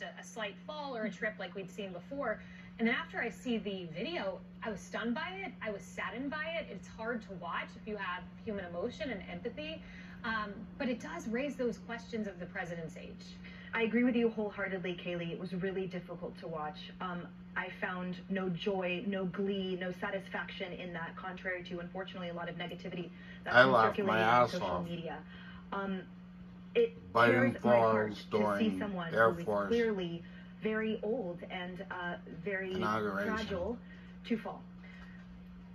a slight fall or a trip like we'd seen before. And then after I see the video, I was stunned by it. I was saddened by it. It's hard to watch if you have human emotion and empathy. But it does raise those questions of the president's age. I agree with you wholeheartedly, Kaylee. It was really difficult to watch. I found no joy, no glee, no satisfaction in that, contrary to, unfortunately, a lot of negativity that's been circulating on social media. It tears my heart to see someone who is clearly very old and very fragile to fall.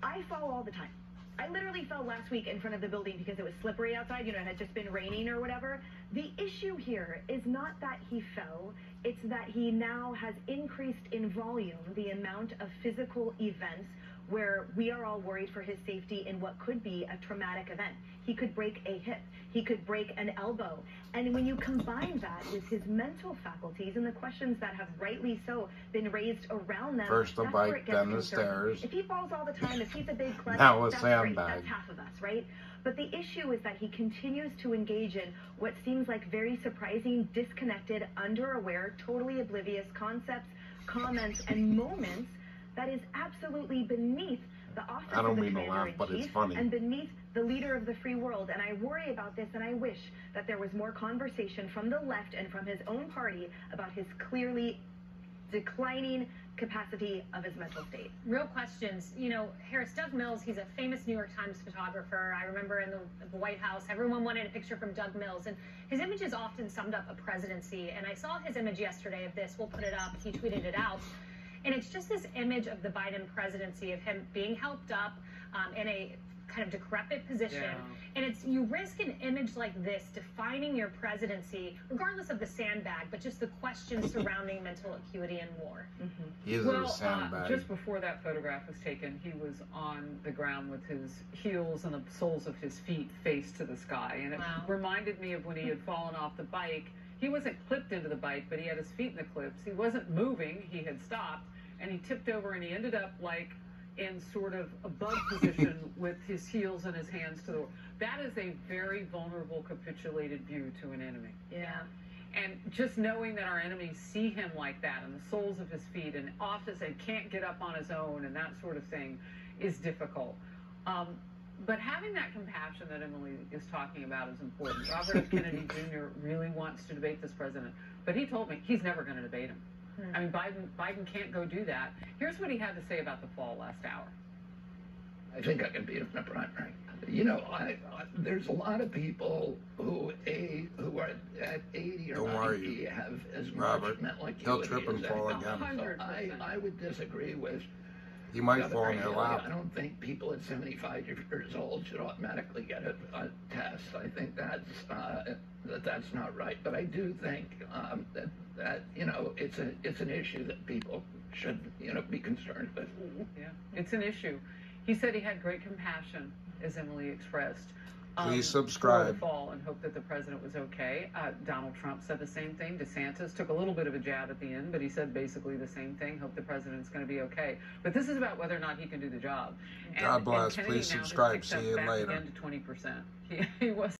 I fall all the time. I literally fell last week in front of the building because it was slippery outside, you know, it had just been raining or whatever. The issue here is not that he fell, it's that he now has increased in volume the amount of physical events where we are all worried for his safety in what could be a traumatic event. He could break a hip, he could break an elbow. And when you combine that with his mental faculties and the questions that have rightly so been raised around them, first the bike, then the stairs. If he falls all the time, if he's a big klutz, now a that's sandbag. Great. That's half of us, right? But the issue is that he continues to engage in what seems like very surprising, disconnected, underaware, totally oblivious concepts, comments, and moments that is absolutely beneath the office of the Commander-in-Chief and beneath the leader of the free world. And I worry about this, and I wish that there was more conversation from the left and from his own party about his clearly declining capacity of his mental state. Real questions. You know, Harris, Doug Mills, he's a famous New York Times photographer. I remember in the White House, everyone wanted a picture from Doug Mills, and his images often summed up a presidency. And I saw his image yesterday of this. We'll put it up. He tweeted it out. And it's just this image of the Biden presidency, of him being helped up in a kind of decrepit position. Yeah. And it's, you risk an image like this defining your presidency, regardless of the sandbag, but just the questions surrounding mental acuity and war. Well, sandbag. Just before that photograph was taken, he was on the ground with his heels and the soles of his feet face to the sky. And it reminded me of when he had fallen off the bike. He wasn't clipped into the bike, but he had his feet in the clips. He wasn't moving. He had stopped, and he tipped over, and he ended up like in sort of a bug position with his heels and his hands to the. That is a very vulnerable, capitulated view to an enemy. Yeah. And just knowing that our enemies see him like that, and the soles of his feet, and office, and can't get up on his own, and that sort of thing, is difficult. But having that compassion that Emily is talking about is important. Robert F. Kennedy Jr. really wants to debate this president, but he told me he's never going to debate him. I mean, Biden can't go do that. Here's what he had to say about the fall last hour. I think I can beat him in a primary. You know, there's a lot of people who are at 80 or 90 have as much mental acuity. He'll trip and fall again. So I would disagree with. You might fall in your lap. I don't think people at 75 years old should automatically get a test. I think that's not right. But I do think that you know, it's an issue that people should, you know, be concerned with. Yeah, it's an issue. He said he had great compassion, as Emily expressed. Please subscribe. For the fall, and hope that the president was okay. Donald Trump said the same thing. DeSantis took a little bit of a jab at the end, but he said basically the same thing. Hope the president's going to be okay. But this is about whether or not he can do the job. God bless. Please subscribe. See you later. Again to 20%. He was.